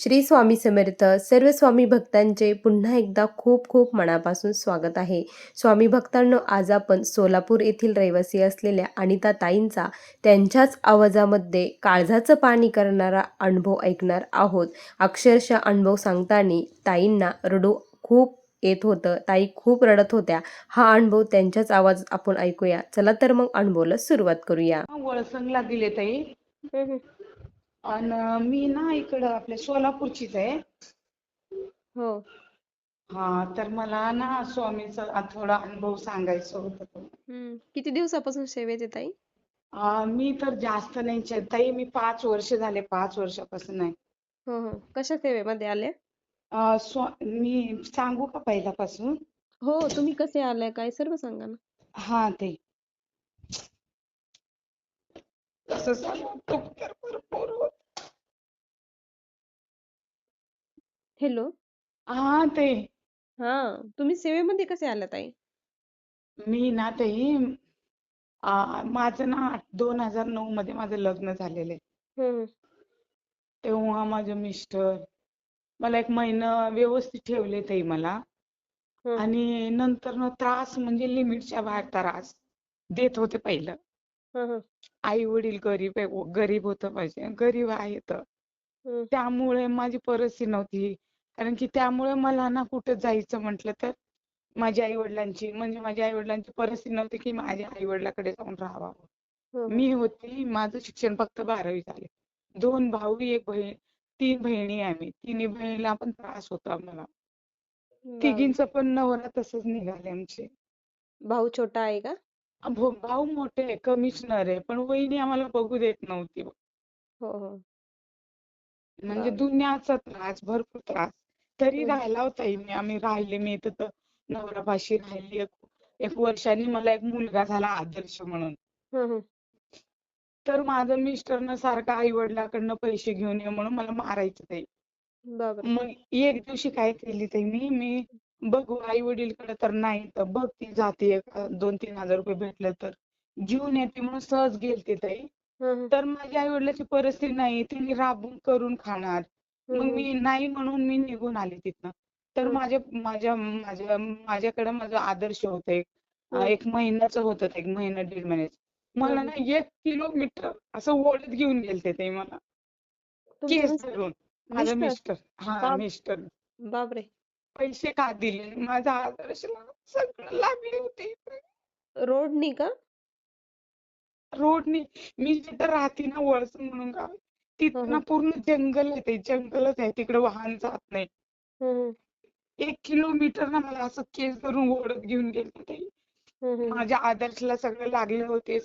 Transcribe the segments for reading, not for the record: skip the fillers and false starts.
श्री स्वामी समर्थ सर्व स्वामी भक्तांचे पुन्हा एकदा खूप खूप मनापासून स्वागत आहे. स्वामी भक्तांनो, आज आपण सोलापूर येथील रहिवासी असलेल्या अनिता ताईंचा त्यांच्याच आवाजामध्ये काळजाचं पाणी करणारा अनुभव ऐकणार आहोत. अक्षरशः अनुभव सांगताना ताईंना रडू खूप येत होतं. ताई खूप रडत होत्या. हा अनुभव त्यांच्याच आवाज आपण ऐकूया. चला तर मग अनुभवाला सुरुवात करूया. वळसंगला दिले ताई. आणि मी ना इकडं आपल्या सोलापूरचीच आहे. हो. हा, तर मला ना स्वामीचा थोडा अनुभव सांगायचं होतं. किती दिवसापासून सेवेत आहे ताई? मी तर जास्त नाही ताई, मी 5 वर्ष झाले, 5 वर्षापासून आहे. हो, हो. कशा सेवेमध्ये आल्या? मी सांगू का पहिल्यापासून? हो, तुम्ही कसे आलाय काय सर्व सांगा ना. हा, ते कसं सांगू, दुःख तर भरपूर होत. हॅलो. हा, ते हा, तुम्ही सेवेमध्ये कसे आला ताई? मी ना ताई, माझं ना 2009 मध्ये माझं लग्न झालेलं आहे. हम्म. तेव्हा माझे मिस्टर मला 1 महिना व्यवस्थित ठेवले ताई मला. हम्म. आणि नंतर ना त्रास म्हणजे लिमिटच्या बाहेर त्रास देत होते पहिलं. हम्म. आई वडील गरीब गरीब होतं, पाहिजे गरीब आहे तर हम्म. त्यामुळे माझी परिस्थिती नव्हती. कारण की त्यामुळे मला ना कुठं जायचं म्हटलं तर माझ्या आई वडिलांची परिस्थिती नव्हती की माझ्या आई वडिलांकडे जाऊन राहावं. हम्म. मी होती, माझं शिक्षण फक्त 12वी झाले. 2 भाऊ, 1 बहीण, 3 बहिणी आम्ही. तिन्ही बहिणीला पण त्रास होता आम्हाला. बापरे. तिघींचं पण नवरा तसंच निघाले आमचे. भाऊ छोटा आहे का? भाऊ मोठे आहे, कमिशनर आहे, पण वहिनी आम्हाला बघू देत नव्हती. हो, हो. म्हणजे बापरे. दुनियाचा त्रास, भरपूर त्रास. तरी हम्म. राहिला होता आम्ही राहिले. मी तर नवऱ्यापाशी राहिली. एक वर्षांनी मला एक मुलगा झाला आदर्श म्हणून. हम्म. तर माझं मिस्टरनं सारखं आई वडिलांकडनं पैसे घेऊन ये म्हणून मला मारायचं ते. बापरे. मग एक दिवशी काय केली ते, मी बघू आई वडीलकडे तर नाही, तर बघ ती जाते 2-3 हजार रुपये भेटले तर घेऊन येते म्हणून सहज गेलते ताई. हम्म. तर माझ्या आई वडिलांची परिस्थिती नाही, त्यांनी राबून करून खाणार. मग हम्म. मी नाही म्हणून मी निघून आले तिथनं. तर हम्म. माझ्याकडे माझं आदर्श होतं एक. हम्म. 1 महिन्याचं होतं ते, 1 महिना 1.5 महिन्याचं. मला हम्म. ना 1 किलोमीटर असं ओढत घेऊन गेलते ते मला, तुमचे केस धरून. माझा मिस्टर? मिस्टर, हा बाप मिस्टर. बापरे. पैसे का दिले? माझ्या आदर्शला सगळं लागले होते. रोडनी का? रोडनी. मी जिथं राहते ना, वळसंग म्हणून गाव आहे, तिथं ना हम्म. पूर्ण जंगल आहे, ते जंगलच आहे, तिकडे वाहन जात नाही. हम्म. 1 किलोमीटर ना मला असं केस धरून ओढत घेऊन गेले ते. हम्म. माझ्या आदर्शला सगळं लागले होते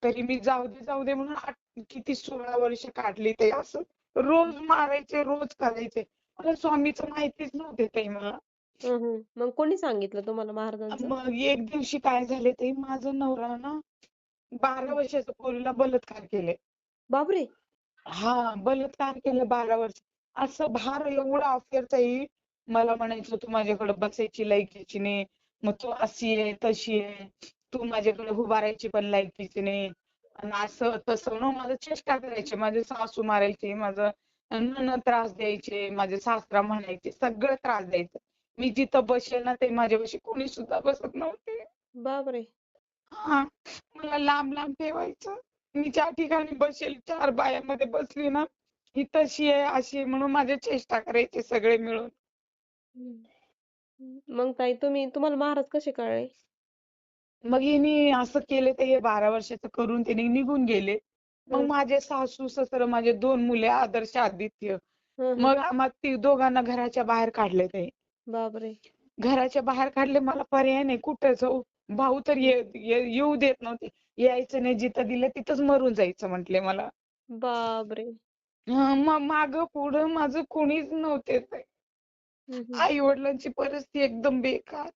तरी मी जाऊ दे म्हणून किती 16 वर्ष काढली ते असं. रोज मारायचे, रोज करायचे. मला स्वामीचं माहितीच नव्हते ते मला. हम्म. मग कोणी सांगितलं तुम्हाला महाराजांचं? मग एक दिवशी काय झाले ते, माझं नवरा ना 12 वर्षाच्या पोरीला बलात्कार केले. बापरे. हा, बलात्कार केलं 12 वर्ष. असं भार एवढा अफेअरचाही. मला म्हणायचं तू माझ्याकडे बसायची लायकीची नाही, मग तू अशी आहे तशी आहे, तू माझ्याकडे उभारायची पण लायकीची नाही. आणि असं तसं ना माझं चेष्टा करायचे. माझे सासू मारायचे, माझं नणंद त्रास द्यायचे, माझे सासरा म्हणायचे, सगळं त्रास द्यायचं. मी जिथं बसेल ना ते माझ्यापाशी कोणी सुद्धा बसत नव्हते. बापरे. हा, मला लांब लांब ठेवायचं. मी ज्या ठिकाणी बसेल 4 बायामध्ये बसली ना, ही तशी आहे अशी आहे म्हणून माझ्या चेष्टा करायचे सगळे मिळून. मग ताई तुम्हाला महाराज कसे कळले? मग हिने असं केलं ते, हे 12 वर्षाचं करून त्याने निघून गेले. मग हम्म. माझे सासू सासरे, माझे 2 मुले आदर्श आदित्य. हम्म. मग आम्हाला ती दोघांना घराच्या बाहेर काढले ते. बापरे. घराच्या बाहेर काढले, मला पर्याय नाही, कुठं जाऊ. भाऊ तर येऊ देत नव्हते. यायचं नाही, जिथं दिलं तिथंच मरून जायचं म्हटले मला. बापरे. मग मागं पुढं माझं कोणीच नव्हते ते. हम्म. आई वडिलांची परिस्थिती एकदम बेकार.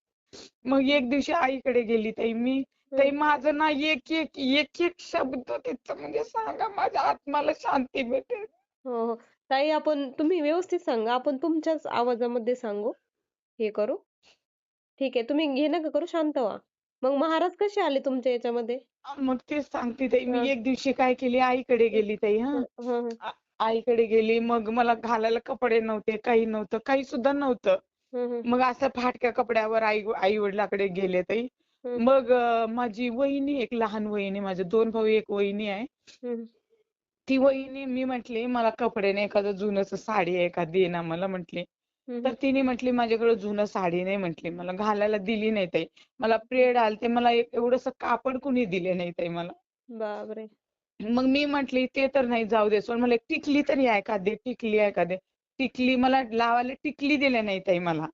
मग एक दिवशी आईकडे गेली ताई मी. ताई, हम्म. माझं ना एक एक एक एक शब्द तिथं म्हणजे सांगा, माझ्या आत्म्याला शांती भेटेल. हो, हो. ताई, तुम्ही व्यवस्थित सांगा. आपण तुमच्याच आवाजामध्ये सांगू. हे करू. ठीक आहे. तुम्ही हे नका करू, शांत व्हा. मग महाराज कसे आले तुमच्या याच्यामध्ये? मग तेच सांगते ताई, हं, मी एक दिवशी काय केली, आईकडे हं, गेली ताई. हं, हं, हं. आईकडे गेली. मग मला घालायला कपडे नव्हते, काही नव्हतं, काही सुद्धा नव्हतं. हं, हं. मग असं फाटक्या कपड्यावर आई वडिलाकडे गेले ताई. हं, मग माझी वहिनी, एक लहान वहिनी, माझे 2 भाऊ, एक वहिनी आहे. हं. ती वहिनी, मी म्हटली मला कपडे नाही, एखादं जुनंसं साडी आहे का दे ना मला म्हटली. हं, तर हं. तिने म्हटली माझ्याकडे जुनं साडी नाही म्हटली, मला घालायला दिली नाही ताई. मला पिरियड आलते, मला एवढंसं कापड कुणी दिले नाही ताई मला. बापरे! मग मी म्हटली ते तर नाही, जाऊ दे सोड. मला एक टिकली तरी आहे का दे, टिकली आहे का दे. टिकली मला लावायला टिकली दिल्या नाही ताई मला.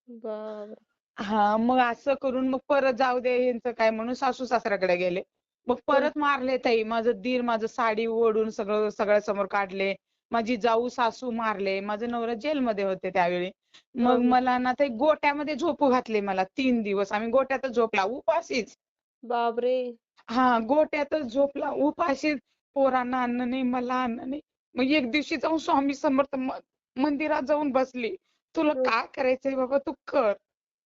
बापरे! हा, मग असं करून मग परत जाऊ दे यांचं काय म्हणून सासू सासऱ्याकडे गेले. मग हं. परत मारले ताई. माझं दीर माझं साडी ओढून सगळं सगळ्यासमोर काढले. माझी जाऊ सासू मारले. माझे नवरा जेलमध्ये होते त्यावेळी. हां, मग हां. मला ना ते गोट्यामध्ये झोपू घातले मला 3 दिवस. आम्ही गोट्यातच झोपला उपाशीच. बापरे! हा, गोट्यातच झोपला उपाशीच. पोरांना अन्न नाही, मला अन्न नाही. मग एक दिवशी जाऊन स्वामी समर्थ मंदिरात जाऊन बसली. तुला हं, काय करायचंय बाबा तू कर.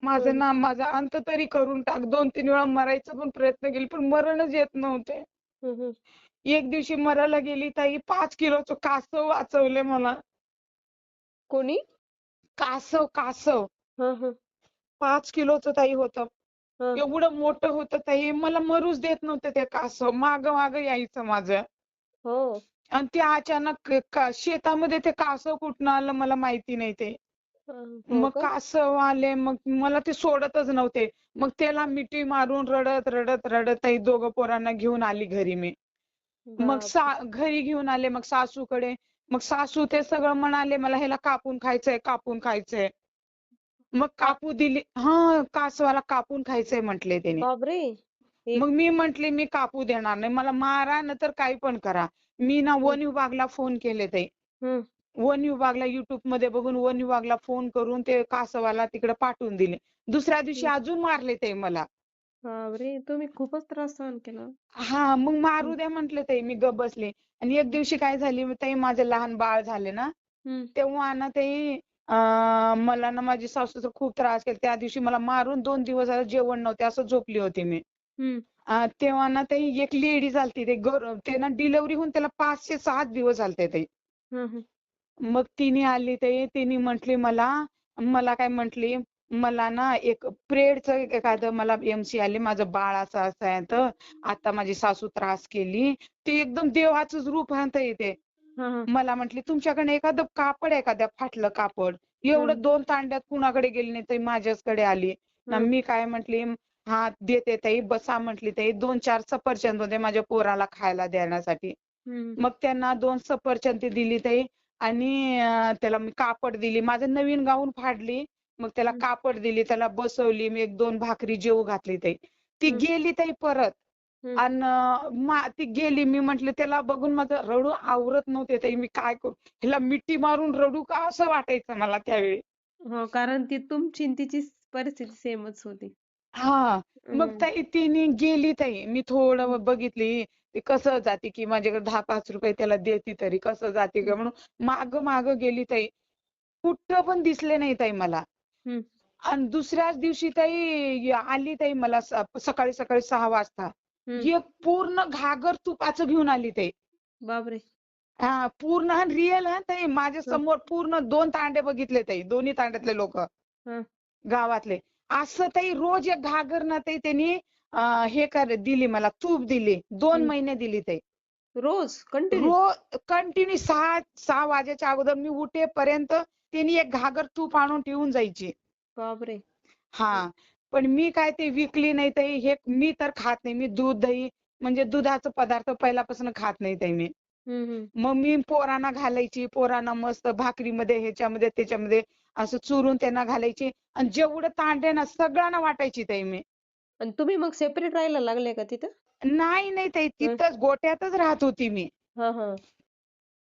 हं, माझा अंत तरी करून टाक. 2-3 वेळा मरायचा पण प्रयत्न केला, पण मरणच येत नव्हते. हं, हं. एक दिवशी मरायला गेली ताई, 5 किलोचं कासव वाचवले मला. कोणी? कासव हं, हं. 5 किलोचं ताई होतं. हं. एवढं मोठं होतं ताई, मला मरूच देत नव्हते ते कासव. मागं मागं यायचं माझं. हो. आणि ते अचानक शेतामध्ये ते कासव कुठनं आलं मला माहिती नाही ते. हो मग का? कासव आले, मग मला ते सोडतच नव्हते. मग त्याला मिठी मारून रडत ताई दोघं पोरांना घेऊन आली घरी मी. मग बापरे! घरी घेऊन आले मग सासूकडे. मग सासू ते सगळं म्हणाले मला ह्याला कापून खायचंय, कापून खायचंय. मग काप कापू दिली. हां, कासवाला कापून खायचंय म्हटले त्याने. बापरे! एक मग मी म्हटले मी कापू देणार नाही. मला मारा नाहीतर काही पण करा. मी ना हं, वन विभागला फोन केले ताई. हं. वन विभागला YouTubeमध्ये बघून वन विभागला फोन करून ते कासवाला तिकडे पाठवून दिले. दुसऱ्या दिवशी हं. अजून मारले ते मला. बापरे! तुम्ही खूपच त्रास सहन केला. हां, मग हं, मारू द्या म्हटले ताई, मी गप्प बसले. आणि एक दिवशी काय झाली ताई, माझे लहान बाळ झाले ना, हं, तेव्हा ना ताई मला ना माझी सासूचा खूप त्रास केला. त्या दिवशी मला मारून 2 दिवस झालं जेवण नव्हते, असं झोपली होती मी. हं, तेव्हा ना ताई एक लेडीज आलती. ते ना डिलिव्हरी होऊन त्याला 5 ते 7 दिवस झालते ताई. हं, हं, मग तिने आली ताई, तिने म्हटली मला काय म्हटली, मला ना एक प्रेडचं एखादं मला एमसी आली, माझं बाळ असं असं आहे तर आता माझी सासू त्रास केली. ते एकदम देवाचंच रूप आहे ताई ते. हं, हं, मला म्हटली तुमच्याकडे एखादं कापड आहे का, फाटलं कापड? हं, एवढं 2 तांड्यात कुणाकडे गेली नाही ताई, माझ्याचकडे आली. ना हं, मी काय म्हटली, "हां, देते ताई, बसा" म्हटली ताई. 2-4 सफरचंद होते माझ्या पोराला खायला देण्यासाठी. हं, मग त्यांना 2 सफरचंद दिली ताई आणि त्याला मी कापड दिली. माझं नवीन गाऊन फाडली. मग त्याला हं, कापड दिली, त्याला बसवली. मी 1-2 भाकरी जेवू घातली ताई. ती हं, गेली ताई परत. हं. आणि ती गेली. मी म्हटलं त्याला बघून माझं रडू आवरत नव्हते ताई. मी काय करू? हिला मिठी मारून रडू का असं वाटायचं मला त्यावेळी. हो, कारण ती तुमची आणि तिची परिस्थिती सेमच होती. हां. मग हं, ताई तिने गेली ताई. मी हं, थोडं बघितली. ते कसं जाते की माझ्याकडे ₹10-5 त्याला देते तरी कसं जाते हं, का म्हणून मागं गेली ताई. कुठं पण दिसले नाही ताई मला. हं, आणि दुसऱ्याच दिवशी ताई आली ताई मला सकाळी 6 वाजता. हं. एक पूर्ण घागर तुपाचं घेऊन आली ताई. बापरे! हां, पूर्ण रिअल हां ताई. माझ्या हं, समोर पूर्ण 2 तांडे बघितले ताई. दोन्ही तांड्यातले लोकं हं, गावातले. असं ताई रोज एक घागर ना ताई त्यांनी दिली मला, तूप दिली. 2 हं. महिने दिली ताई. रोज कंटिन्यू? कंटिन्यू 6 वाजेच्या अगोदर मी उठेपर्यंत त्यांनी एक घागर तूप आणून ठेवून जायची. बापरे! हं, हां. पण मी काय ते विकली नाही ताई. हे मी तर खात नाही. मी दूध, दही म्हणजे दुधाचे पदार्थ पहिल्यापासून खात नाही ताई मी. हं, हं. मग मी पोरांना घालायची. पोरांना मस्त भाकरीमध्ये, ह्याच्यामध्ये, त्याच्यामध्ये असं चुरून त्यांना घालायची आणि जेवढं तांडे ना सगळ्यांना वाटायची ताई मी. आणि तुम्ही मग सेपरेट राहायला लागले का तिथं? नाही ताई, हं. तिथंच गोट्यातच राहत होती मी. हां, हां.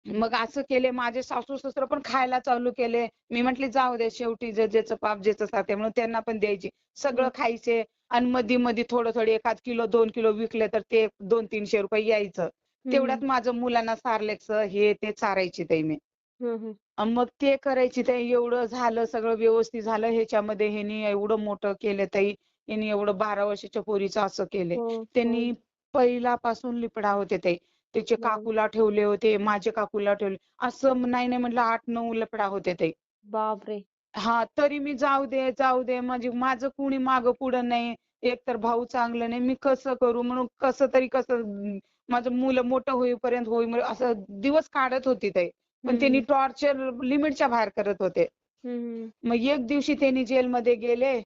मग असं केले. माझे सासू-सासरे पण खायला चालू केले. मी म्हटले जाऊ दे शेवटी ज्याचं पाप ज्याचं साथे म्हणून त्यांना पण द्यायची. सगळं हं, खायचे आणि मध्ये-मध्ये थोडं-थोडं 1 किलो 2 किलो विकले तर ते ₹200-300 यायचं. हं, हं. तेवढ्यात माझं मुलांना सारलेक्स हे ते चारायची ताई मी. हं, हं. मग ते करायची ताई. एवढं झालं, सगळं व्यवस्थित झालं. ह्याच्यामध्ये ह्यानी एवढं मोठं केलं ताई. ह्यानी एवढं 12 वर्षाच्या पोरीचं असं केलंय. हो, हो. त्यांनी पहिल्यापासून लिपडा होते ताई. त्याचे बाप- काकूला ठेवले होते, माझे काकूला ठेवले. असं नाही नाही म्हटलं 8-9 लफडा होते ते. बापरे. हा तरी मी जाऊ दे जाऊ दे, म्हणजे माझं कुणी मागं पुढं नाही, एकतर भाऊ चांगलं नाही, मी कसं करू म्हणून कसं तरी माझं मुलं मोठं होईपर्यंत असं दिवस काढत होती ते. पण त्यांनी हम्म टॉर्चर लिमिटच्या बाहेर करत होते. हम्म मग एक दिवशी त्यांनी जेलमध्ये गेले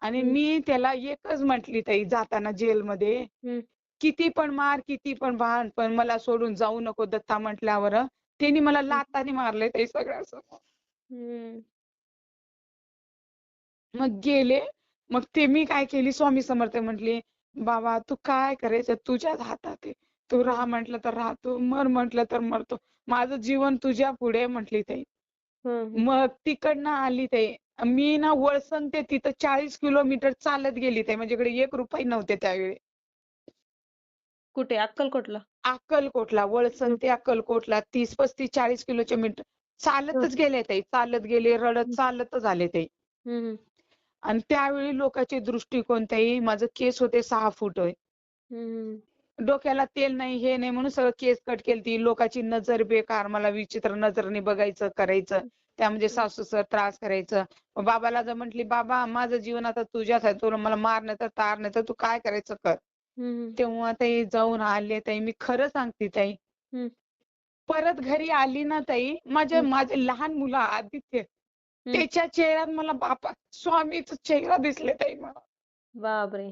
आणि हम्म मी त्याला एकच म्हटली ताई जाताना जेलमध्ये, हम्म किती पण मार किती पण भांड पण मला सोडून जाऊ नको दत्ता म्हटल्यावर त्यांनी मला हम्म लाथाने मारले ते सगळ्यासमोर. हम्म मग गेले. मग ते मी काय केली, स्वामी समर्थ म्हटली, बाबा तू काय करायचं तुझ्याच हातात आहे. तू राहा म्हटलं तर राहतो, मर म्हटलं तर मरतो. माझं जीवन तुझ्या पुढे म्हटली ताई. हम्म. मग तिकडनं आली ताई. मी ना वळसंग ते तिथं 40 किलोमीटर चालत गेली ताई. माझ्याकडे 1 रुपया नव्हते त्यावेळी. कुठे अक्कलकोटला? अक्कलकोटला, वळसंग हम्म ते अक्कलकोटला 30, 35, 40 किलोचे मीटर हम्म चालतच गेले ताई. चालत गेले, रडत चालतच आले ताई. हम्म आणि त्यावेळी लोकांचे दृष्टिकोन ताई, माझं केस होते 6 फूट होय. हम्म डोक्याला तेल नाही हे नाही म्हणून सगळं केस कट केलती. लोकांची नजर बेकार, मला विचित्र नजरेने बघायचं करायचं. त्यामध्ये सासूचं त्रास करायचं. मग बाबाला जर म्हटली, बाबा माझं जीवन आता तुझ्याच आहे, तुला मला मार नाही तर तार नाही तर तू काय करायचं कर. हम्म तेव्हा ताई जाऊन आले ताई, मी खरं सांगते ताई. हम्म परत घरी आली ना ताई, माझे लहान मुलं आदित्य, हम्म. त्याच्या चेहऱ्यात मला बापा स्वामीचा चेहरा दिसले ताई मला. बापरे.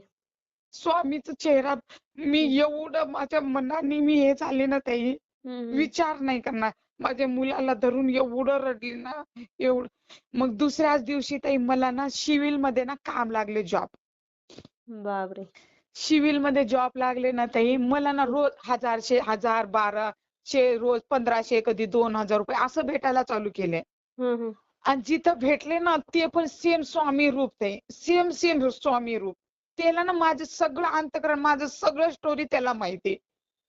स्वामीचा चेहरा. मी हम्म एवढं माझ्या मनाने मी हे झाले ना ताई, हम्म विचार नाही करणार. माझ्या मुलाला धरून एवढं रडली ना, एवढं. मग दुसऱ्याच दिवशी ताई मला ना सिव्हिल मध्ये ना काम लागले, जॉब. बापरे. सिव्हिल मध्ये जॉब लागले ना ताई, मला ना रोज 1000, 1200 रोज 1500 कधी 2000 रुपये असं भेटायला चालू केले. हम्म. आणि जिथं भेटले ना ते पण सेम स्वामी रूप ते, सेम सेम स्वामी रूप. त्याला ना माझं सगळं अंतःकरण, माझं सगळं स्टोरी त्याला माहिती.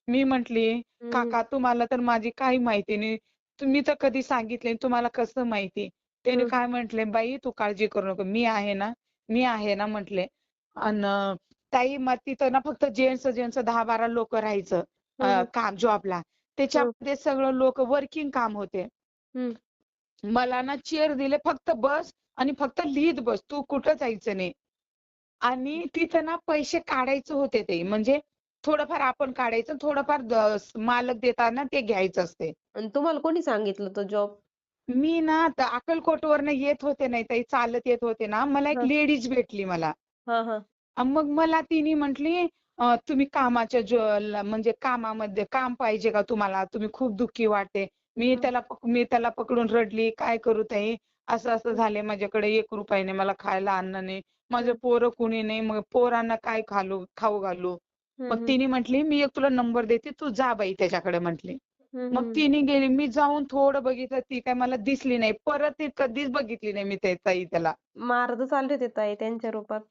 मी म्हंटली, हम्म काका तुम्हाला तर माझी काही माहिती नाही, तुम्ही तर कधी सांगितले तुम्हाला कसं माहिती. त्याने हम्म काय म्हंटले, बाई तू काळजी करू नको, मी आहे ना, मी आहे ना म्हंटले. आणि ताई मग तिथं ना फक्त जेंट्स 10-12 लोक राहायचं हम्म काम जॉबला. हम्म त्याच्यामध्ये सगळं लोक वर्किंग काम होते. हम्म मला ना चेअर दिले, फक्त बस आणि फक्त लिहित बस, तू कुठं जायचं नाही. आणि तिथं ना पैसे काढायचे होते ते, म्हणजे थोडंफार आपण काढायचं, थोडंफार मालक देताना ते घ्यायचं असते. आणि तुम्हाला कोणी सांगितलं तो जॉब? मी ना अक्कलकोटवरनं येत होते नाही ताई, चालत येत होते ना, मला एक हा लेडीज भेटली मला. हा हा मग मला तिने म्हटली, तुम्ही म्हणजे कामामध्ये काम पाहिजे का तुम्हाला, तुम्ही खूप दुःखी वाटते. मी त्याला पकडून रडली, काय करू ताई, असं असं झाले, माझ्याकडे 1 रुपया नाही, मला खायला अन्न नाही, माझे हम्म पोरं कुणी नाही, मग पोरांना काय खाऊ घालू. मग हम्म तिने म्हटली, मी एक तुला नंबर देते, तू जा बाई त्याच्याकडे म्हटली. मग हम्म. तिने गेली, मी जाऊन थोडं बघितलं, ती काय मला दिसली नाही. परत ती कधीच बघितली नाही मी ताई त्याला. मारतच आले होते ताई त्यांच्या रूपात.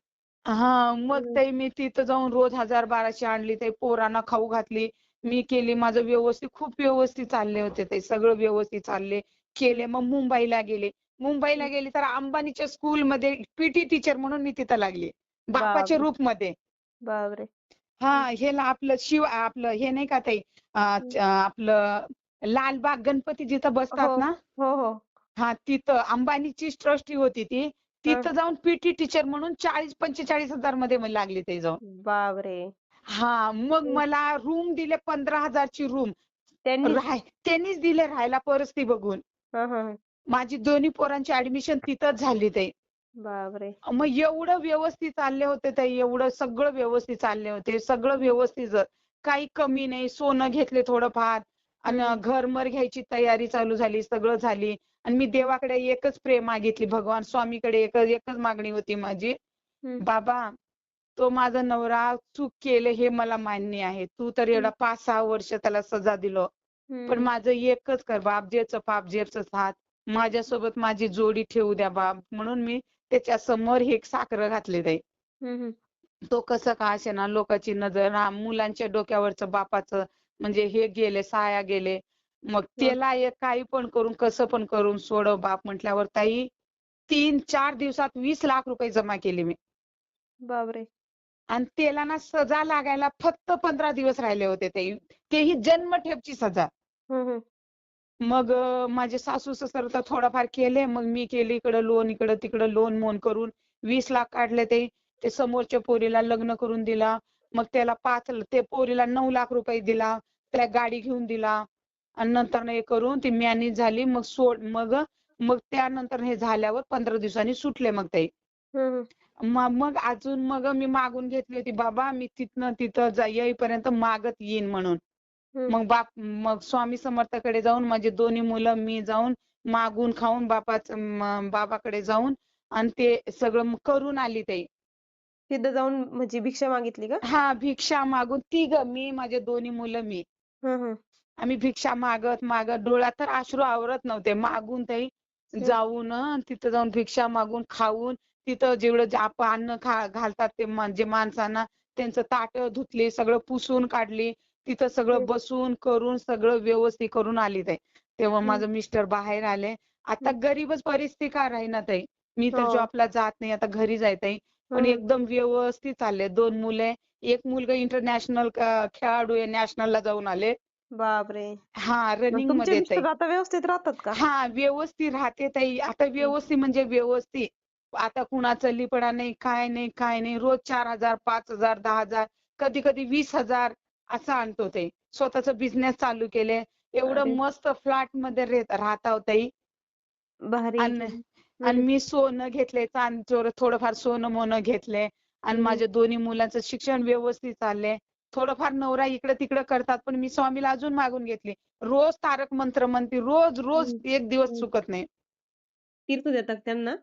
हा मग हम्म ताई मी तिथं जाऊन रोज 1000-1200 आणली, ते पोरांना खाऊ घातली, मी केली, माझं व्यवस्थित खूप व्यवस्थित चालले होते ते, सगळं व्यवस्थित चालले हम्म केले. मग मुंबईला गेले. मुंबईला हम्म. गेली तर अंबानीच्या स्कूलमध्ये पीटी टीचर म्हणून मी तिथं लागली, बापाच्या बापरे. रूपमध्ये. बापरे. हा हम्म हे आपलं हे नाही का ताई, हम्म. आपलं लालबाग गणपती जिथं हो बसतात ना, हो हो. हा तिथं अंबानीची ट्रस्टी होती ती. हा. तिथं जाऊन पीटी टीचर म्हणून 40-45 हजार मध्ये मला लागली ते जाऊन. बापरे. हा मग हम्म. मला रूम दिले 15,000 ची रूम. त्यांनीच. त्यांनीच दिले राहायला, परिस्थिती बघून. हा हा हा. माझी दोन्ही पोरांची ऍडमिशन तिथंच झाली ते. बापरे. मग एवढं व्यवस्थित चालले होते ताई, एवढं सगळं व्यवस्थित चालले होते, सगळं व्यवस्थित. काही कमी नाही. सोनं घेतले थोडंफार आणि हम्म घरमर घ्यायची तयारी चालू झाली, सगळं झाली. आणि मी हम्म देवाकडे एकच प्रे मागितली, भगवान स्वामीकडे एकच मागणी होती माझी, हम्म बाबा तो माझा नवरा चूक केले हे मला मान्य आहे, तू तर एवढा 5-6 वर्ष त्याला सजा दिलो, पण हम्म माझं एकच कर बाप, जेचं पाप जेचं साथ, माझ्यासोबत माझी जोडी ठेवू द्या बाप. म्हणून मी त्याच्या समोर हे साकडं घातले ताई. हम्म तो कसं का असेना, लोकांची नजर, मुलांच्या डोक्यावरचं बापाचं म्हणजे हे गेले, साया गेले. मग हम्म. त्याला एक काही पण करून कसं पण करून सोडव बाप म्हटल्यावर ताई 3-4 दिवसात 20 लाख रुपये जमा केले मी. बापरे. आणि त्याला ना सजा लागायला फक्त 15 दिवस राहिले होते तेही जन्मठेपची सजा. हम्म, हम्म. मग माझे सासू सासरे तर थोडाफार केले, मग मी केले इकडं लोन इकडं तिकडं लोन मोन करून 20 लाख काढले ते समोरच्या पोरीला लग्न करून दिला. मग त्याला ते पोरीला 9 लाख रुपये दिला, त्याला गाडी घेऊन दिला आणि नंतर हे करून ती मॅनेज झाली. मग मग त्यानंतर हे झाल्यावर 15 दिवसांनी सुटले मग ते. हम्म, मग अजून मग मी मागून घेतली होती, बाबा मी तिथं येईपर्यंत मागत येईन म्हणून. हम्म. मग स्वामी समर्थाकडे जाऊन माझे दोन्ही मुलं मी जाऊन मागून खाऊन बाबाकडे जाऊन आणि ते सगळं करून आली ते. तिथं जाऊन म्हणजे भिक्षा मागितली का? हा, भिक्षा मागून मी माझे दोन्ही मुलं मी हम्म, हम्म. आम्ही भिक्षा मागत मागत डोळ्यात तर अश्रू आवरत नव्हते, मागून ते जाऊन तिथं जाऊन भिक्षा मागून खाऊन तिथं जेवढं आपण अन्न घालतात ते म्हणजे माणसांना त्यांचं ताटं धुतली, सगळं पुसून काढली, तिथं सगळं बसून करून सगळं व्यवस्थित करून आली ते. तेव्हा माझं मिस्टर बाहेर आले. आता गरीबच परिस्थिती का राहीना ताई, मी तर हो. जॉबला जात नाही, आता घरी जायचंय. पण एकदम व्यवस्थित चालले. 2 मुले, एक मुलगा इंटरनॅशनल खेळाडू आहे, नॅशनलला जाऊन आले. बापरे. हा, मग रनिंग तुमचे मध्ये ताई. मिस्टर आता व्यवस्थित राहतात का? हा, व्यवस्थित राहते ताई. आता व्यवस्थित म्हणजे व्यवस्थित. आता कुणाचं लिपडा नाही, काय नाही काय नाही. रोज 4,000, 5,000, 10,000, कधी कधी 20,000 असं आणतो ते. स्वतःचा बिझनेस चालू केले. एवढं अरे मस्त फ्लॅट मध्ये राहता हो ताई. भारी आहे आणि की. आणि मी सोनं घेतले, थोडंफार सोनं मोनं घेतले आणि माझ्या दोन्ही मुलांचं शिक्षण व्यवस्थित चाललंय. थोडंफार नवरा इकडे तिकडे करतात, पण मी स्वामीला अजून मागून घेतली. रोज तारक मंत्र म्हणते, रोज रोज एक दिवस चुकत नाही. तीर्थ देतात त्यांना?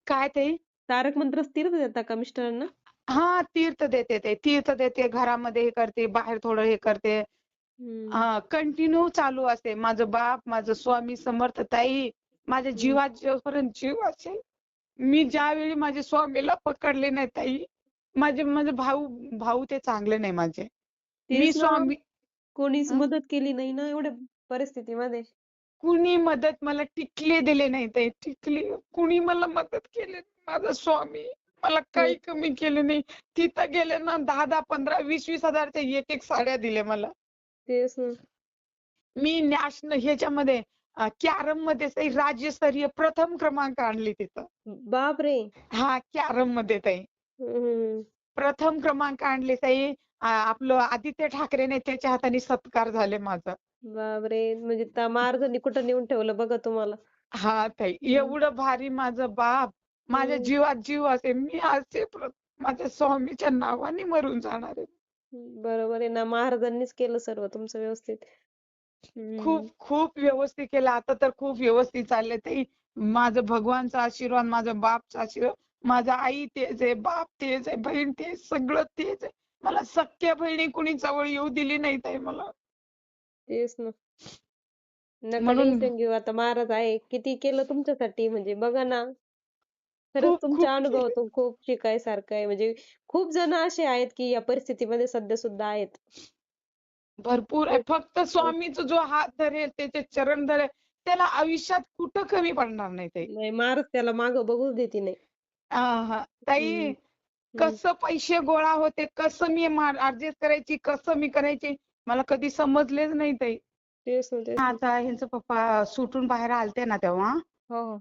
काय ते? तारक मंत्र तीर्थ देता का मिस्टरांना? हा, तीर्थ देते, घरामध्ये हे करते, बाहेर थोडं हे करते. हम्म. कंटिन्यू चालू असते. माझं बाप, माझं स्वामी समर्थ ताई, माझ्या जीवात जोपर्यंत जीव असेल, मी ज्यावेळी माझ्या स्वामीला पकडले नाही ताई, माझे भाऊ ते चांगले नाही माझे. मी तेच ना, स्वामी कोणीच मदत केली नाही ना एवढ्या परिस्थितीमध्ये. कुणी मदत मला टिकली दिली नाही ताई, टिकली कुणी मला मदत केली नाही. माझा स्वामी मला काही कमी केलं नाही. तिथं गेले ना 10-10, 15, 20-20 हजारच्या एक साड्या दिल्या मला. तेच ना. मी नॅशनल ह्याच्यामध्ये कॅरम मध्ये ताई राज्यस्तरीय प्रथम क्रमांक आणली तिथं. बापरे. हा, कॅरम मध्ये ताई हम्म. प्रथम क्रमांक आणले ताई. आपलं आदित्य ठाकरेने त्याच्या हाताने सत्कार झाले माझा. बापरे, म्हणजे महाराजांनी कुठं नेऊन ठेवलं बघा तुम्हाला. हा ताई, एवढं भारी माझं बाप, माझ्या जीवात जीव असे, मी असे माझ्या स्वामीच्या नावाने मरून जाणार आहे. बरोबर आहे ना, महाराजांनीच केलं सर्व तुमचं व्यवस्थित. खूप खूप व्यवस्थित केलं. आता तर खूप व्यवस्थित चाललंय ताई. माझं भगवानचा आशीर्वाद, माझ्या बापचा आशीर्वाद, माझा आई तेच आहे, बाप तेच आहे, बहीण तेच, सगळं तेच आहे. मला सख्या बहिणी कुणी जवळ येऊ दिली नाही ताई मला. तेच ना. नका म्हणून टेन्शन घेऊ, आता महाराज आहे. किती केलं तुमच्यासाठी म्हणजे बघा ना. खरंच खूप खूप तुमच्या केलं. अनुभवातून खूप शिकायसारखं आहे. म्हणजे खूप जण असे आहेत की या परिस्थितीमध्ये सध्या सुद्धा आहेत. भरपूर आहे. फक्त स्वामीचा जो हात धरेल, त्याचे चरण धरेल, त्याला आयुष्यात कुठं कमी पडणार नाही ताई. नाही, महाराज त्याला मागं बघूच देते नाही. ताई, हम्म. कसं पैसे गोळा होते, कसं मी ऍडजस्ट करायची, कसं मी करायची, मला कधी समजलेच नाही ताई. तेच ना, तेच ना. आता ह्यांचं पप्पा सुटून बाहेर आलते ना तेव्हा हो, हो.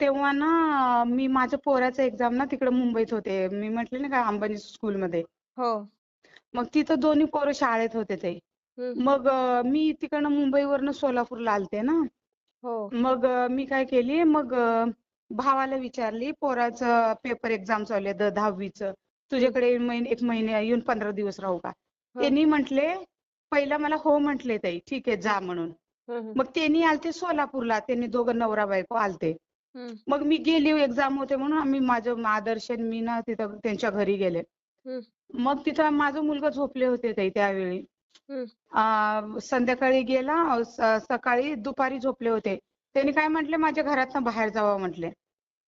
तेव्हा ना मी माझ्या पोराचं एक्झाम ना तिकडे मुंबईत होते. मी म्हटले ना का अंबानी स्कूलमध्ये. हो. मग तिथं दोन्ही पोरं शाळेत होते ते. हम्म. मग मी तिकडनं मुंबईवरनं सोलापूरला आलते ना. हो. मग मी काय केली, मग भावाला विचारली, पोराचं पेपर एक्झाम चालू आहे 10वीचं, तुझ्याकडे एक महिने येऊन 15 दिवस राहू का? त्यांनी म्हटले, पहिला मला हो म्हटले ताई, ठीक आहे जा म्हणून. मग त्यांनी आलते सोलापूरला, त्यांनी दोघं नवरा बायको आलते. मग मी गेली, एक्झाम होते म्हणून आम्ही माझं आदर्श मी ना तिथं त्यांच्या घरी गेले. मग तिथं माझा मुलगा झोपले होते ताई त्यावेळी. संध्याकाळी गेला, सकाळी दुपारी झोपले होते. त्यांनी काय म्हटले, माझ्या घरातनं बाहेर जावं म्हटले.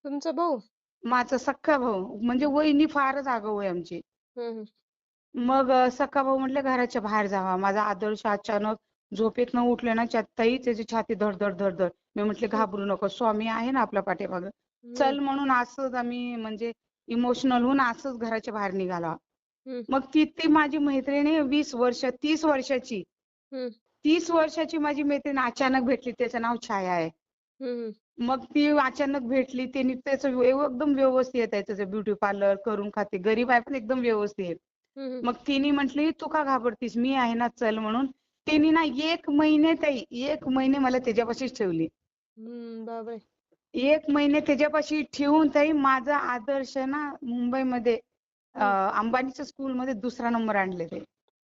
तुमचा भाऊ? माझा सख्खा भाऊ, म्हणजे वहिनी फारच आगाऊ आहे आमची. मग सख्खा भाऊ म्हटले घराच्या बाहेर जावा. माझा आदर्श अचानक झोपेतनं उठले ना, ताई त्याची छाती धडधड धडधड. मी म्हटले घाबरू नको, स्वामी आहे ना आपल्या पाठीमागं. चल म्हणून असंच आम्ही म्हणजे इमोशनल होऊन असंच घराच्या बाहेर निघाला. हं, मग ती माझी मैत्रीण आहे 20 वर्ष 30 वर्षाची. हं, 30 वर्षाची माझी मैत्रीण अचानक भेटली. त्याचं नाव छाया आहे. हं, मग ती अचानक भेटली. त्याने त्याचं एकदम व्यवस्थित आहे त्याचं ब्युटी पार्लर करून खाते. गरीब आहे पण एकदम व्यवस्थित आहे. हं, हं, मग तिने म्हटली तू का घाबरतीस मी आहे ना चल म्हणून. तिने ना 1 महिने ताई 1 महिने मला त्याच्यापाशीच ठेवली. बापरे! 1 महिने त्याच्यापाशी ठेवून ताई माझा आदर्श ना मुंबईमध्ये हं, अंबानीच्या स्कूलमध्ये 2रा नंबर आणले ते.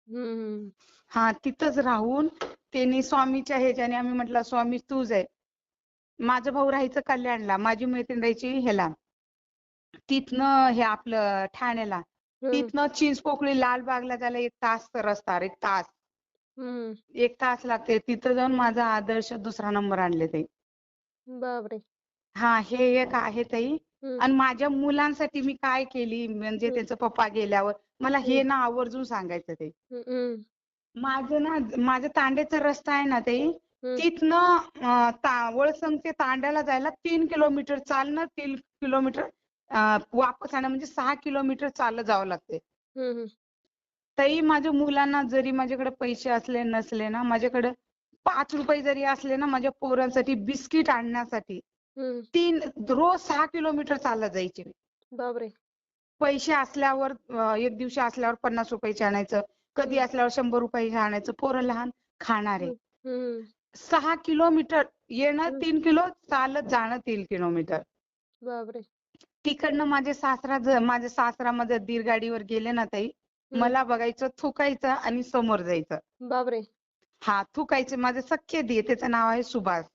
हं, हं, हा तिथंच राहून त्यांनी स्वामीच्या ह्याच्याने आम्ही म्हटलं स्वामी तूच आहे. माझा भाऊ राहायचं कल्याणला, माझी मैत्रीण राहायची ह्याला तिथनं हे आपलं ठाण्याला. हं, तिथनं चिंचपोकळी लालबागला जायला 1 तासचा रस्ता 1 तास. हं, 1 तास लागते. तिथं जाऊन माझा आदर्श 2रा नंबर आणले ते. बापरे! हा हे एक आहे ताई. हं, आणि माझ्या मुलांसाठी मी काय केली म्हणजे हं, त्यांचा पप्पा गेल्यावर मला हं, हे ना आवर्जून सांगायचं ते. हं, हं, माझा तांड्याचा रस्ता आहे ना ताई हं, तिथनं वळसंग ते तांड्याला जायला 3 किलोमीटर चालणं 3 किलोमीटर वापस येणं म्हणजे 6 किलोमीटर चालत जावं लागते. हं, हं, ताई माझ्या मुलांना जरी माझ्याकडे पैसे असले नसले ना माझ्याकडे ₹5 जरी असले ना माझ्या पोरांसाठी बिस्किट आणण्यासाठी हं, रोज 6 किलोमीटर चालत जायचे मी. बापरे! पैसे असल्यावर एक दिवशी असल्यावर ₹50 आणायचं. कधी हं, असल्यावर ₹100 आणायचं. पोरं लहान खाणारे. हं, हं, 6 किलोमीटर येणं हं, 3 किलो चालत जाणं 3 किलोमीटर. बापरे! तिकडनं माझे सासरामध्ये दीर गाडीवर गेले ना ताई हं, मला बघायचं थुकायचं आणि समोर जायचं. बापरे! हा थुकायचे माझे सख्खे दीर त्याचं नाव आहे सुभाष.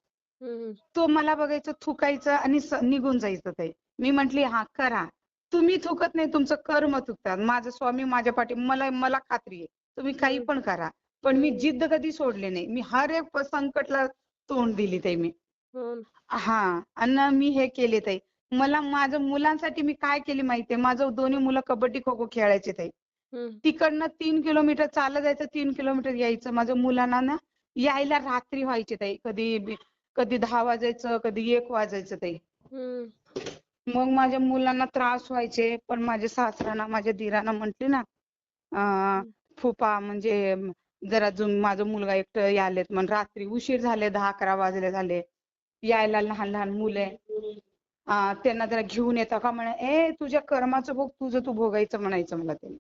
हं, हं, तो मला बघायचं थुकायचं आणि निघून जायचं ताई. मी म्हंटली हा करा. तुम्ही थुकत नाही तुमचं कर्म थुकतात. माझा स्वामी माझ्या पाठी मला खात्री आहे. तुम्ही काही हं, पण करा. पण मी हं, जिद्द कधी सोडली नाही. मी हर एक संकटला तोंड दिली ताई मी. हं, हां. आणि मी हे केले ताई. मला माझ्या मुलांसाठी मी काय केली माहितीये? माझं दोन्ही मुलं कबड्डी खो-खो खेळायचे ताई. हं, तिकडनं 3 किलोमीटर चालत जायचं 3 किलोमीटर यायचं. माझ्या मुलांना ना यायला रात्री व्हायची ताई. कधी 10 वाजायचं, कधी 1 वाजायचं ताई. हं, मग माझ्या मुलांना त्रास व्हायचे. पण माझ्या सासऱ्यांना, माझ्या दिरांना म्हटले ना अ, हं, "फुफा म्हणजे जरा माझा मुलगा एकटं यालेत म्हणून रात्री उशीर झाले 10-11 वाजले झाले. यायला लहान लहान मुले त्यांना जरा घेऊन येता का म्हणे ए तुझ्या कर्माचं भोग तुझं तू भोगायचं म्हणायचं मला त्यांनी.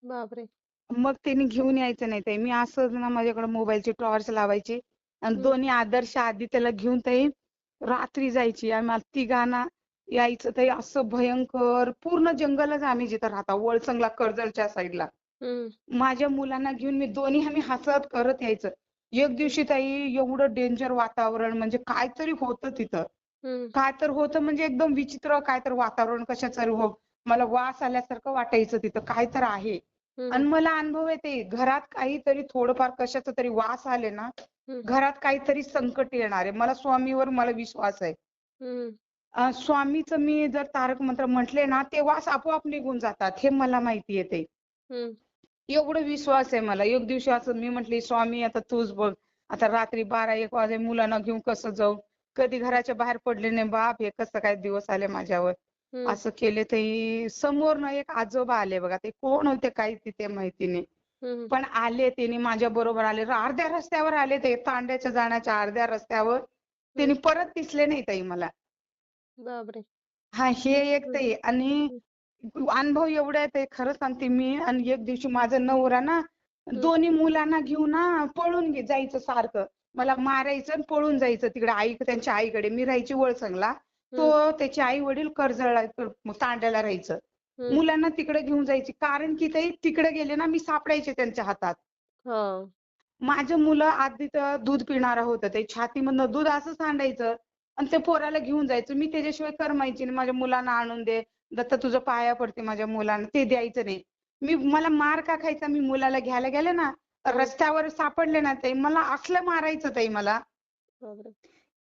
बापरे! मग त्यांनी घेऊन यायचं नाही ताई. मी असंच ना माझ्याकडे मोबाईलची टॉर्च लावायची आणि हं, दोन्ही आदर्श आधी त्याला घेऊन ताई रात्री जायची. आम्हाला तिघांना यायचं ताई असं भयंकर पूर्ण जंगलच आम्ही जिथं राहतो वळसंगला कर्जलच्या साईडला. हं, माझ्या मुलांना घेऊन मी दोन्ही आम्ही हसत करत यायचं. एक दिवशी ताई एवढं डेंजर वातावरण म्हणजे काहीतरी होतं तिथं. हं, काय तर होतं म्हणजे एकदम विचित्र काय तर वातावरण कशाचं हो मला वास आल्यासारखं वाटायचं तिथं काय तर आहे. हं, आणि मला अनुभव येते घरात काहीतरी थोडंफार कशाचं तरी वास आले ना हं, घरात काहीतरी संकट येणार आहे. मला विश्वास आहे. हं, स्वामीचं मी जर तारक मंत्र म्हटले ना ते वास आपोआप निघून जातात हे मला माहिती आहे ते. हं, एवढं विश्वास आहे मला. एक दिवशी असं मी म्हटली स्वामी आता तूच बघ. आता रात्री 12-1 वाजे मुलांना घेऊन कसं जाऊ? कधी घराच्या बाहेर पडले नाही बाप हे कसं काय दिवस आले माझ्यावर. हं, असं केले तर समोरनं एक आजोबा आले बघा. ते कोण होते काही तिथे माहिती नाही. हं, पण आले त्यांनी माझ्या बरोबर आले. अर्ध्या रस्त्यावर आले ते तांड्याच्या जाण्याच्या अर्ध्या रस्त्यावर. त्यांनी हं, परत दिसले नाही ताई मला. बापरे! हां, हे एक हं, ते आणि हं, अनुभव एवढे आहेत ते खरं सांगते मी आणि एक दिवशी माझा नवरा ना हं, दोन्ही मुलांना घेऊन ना पळून जायचं सारखं. मला मारायचं आणि पळून जायचं तिकडे त्यांच्या आईकडे. मी राहायची वळसंगला. हं, तो त्याचे आई-वडील कर्जळला तांड्याला राहायचं. हं, मुलांना तिकडे घेऊन जायची. कारण की ते तिकडे गेले ना मी सापडायचे त्यांच्या हातात. हां, माझे मुलं आधी तर दूध पिणारं होतं. ते छातीमधनं दूध असं सांडायचं आणि ते पोराला घेऊन जायचं. मी त्याच्याशिवाय करमायची नाही. माझ्या मुलांना आणून दे. दत्त तुझ्या पाया पडते माझ्या मुलांना. ते द्यायचं नाही. मला मार का खायचा? मी मुलाला घ्यायला गेले ना, हं, रस्त्यावर सापडले ना ते मला असलं मारायचं ताई मला. बापरे!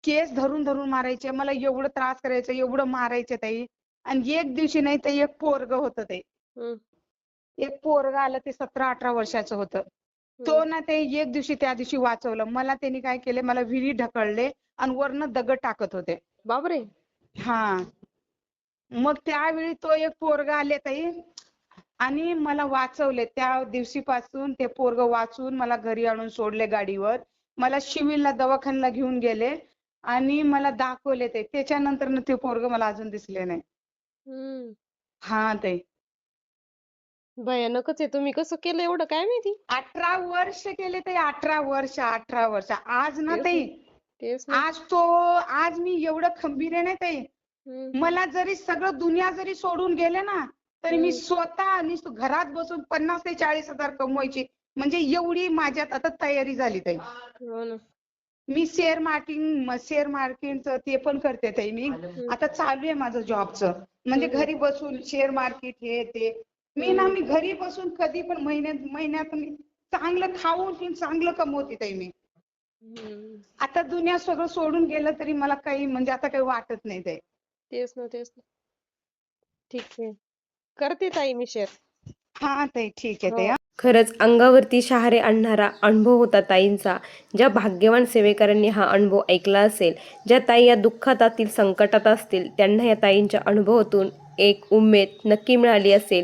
केस धरून धरून मारायचे. मला एवढं त्रास करायचं, एवढं मारायचे ताई. आणि एक दिवशी नाही तर एक पोरगं होतं ते. हं, एक पोरगं आलं ते 17-18 वर्षाचं होतं. तो हं, ना ते एक दिवशी त्या दिवशी वाचवलं. मला त्यांनी काय केले मला विहिरीत ढकलले आणि वरनं दगड टाकत होते. बापरे! हां. मग त्यावेळी तो एक पोरगा आले ताई आणि मला वाचवले. त्या दिवशीपासून ते पोरगं वाचून मला घरी आणून सोडले गाडीवर. मला सिव्हिलला दवाखान्याला घेऊन गेले आणि मला दाखवले ते. त्याच्यानंतर ते पोरगं मला अजून दिसले नाही. हम्म. हा ताई. भयानकच आहे. तुम्ही कसं केलं एवढं काय माहिती? 18 वर्ष केले ताई. 18 वर्ष. आज ना तेच ताई, तेच ना. आज मी एवढं खंबीर आहे ना ताई. हम्म. मला जरी सगळं दुनिया जरी सोडून गेले ना, तरी मी हम्म. स्वतः आणि घरात बसून 50 ते 40 हजार कमवायची. म्हणजे एवढी माझ्यात आता तयारी झाली ताई. हो ना. मी शेअर मार्केटचं ते पण करते ताई मी. आता चालू आहे माझं जॉबचं. म्हणजे घरी बसून शेअर मार्केट हे ते. मी घरी बसून कधी पण महिन्यात मी चांगलं खाऊन पिऊन चांगलं कमवते ताई मी. हम्म. आता दुनिया सगळं सोडून गेलं तरी मला काही म्हणजे आता काही वाटत नाही ताई. तेच ना तेच ना. ठीक आहे. करते ताई मी शेअर. हा ताई ठीक आहे ताई. हो. खरंच अंगावरती शहारे आणणारा अनुभव होता ताईंचा. ज्या भाग्यवान सेवेकरांनी हा अनुभव ऐकला असेल, ज्या ताई या दुःखात असतील, संकटात असतील, त्यांना या ताईंच्या अनुभवातून एक उमेद नक्की मिळाली असेल.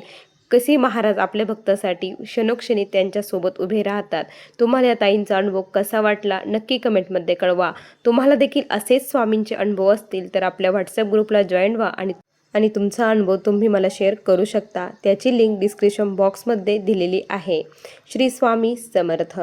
कसे महाराज आपल्या भक्तासाठी क्षणोक्षणी त्यांच्यासोबत उभे राहतात. तुम्हाला या ताईंचा अनुभव कसा वाटला नक्की कमेंटमध्ये कळवा. तुम्हाला देखील असेच स्वामींचे अनुभव असतील तर आपल्या व्हॉट्सअप ग्रुपला जॉईन व्हा आणि तुमचा अनुभव तुम्ही मला शेअर करू शकता. त्याची लिंक डिस्क्रिप्शन बॉक्समध्ये दिलेली आहे. श्री स्वामी समर्थ.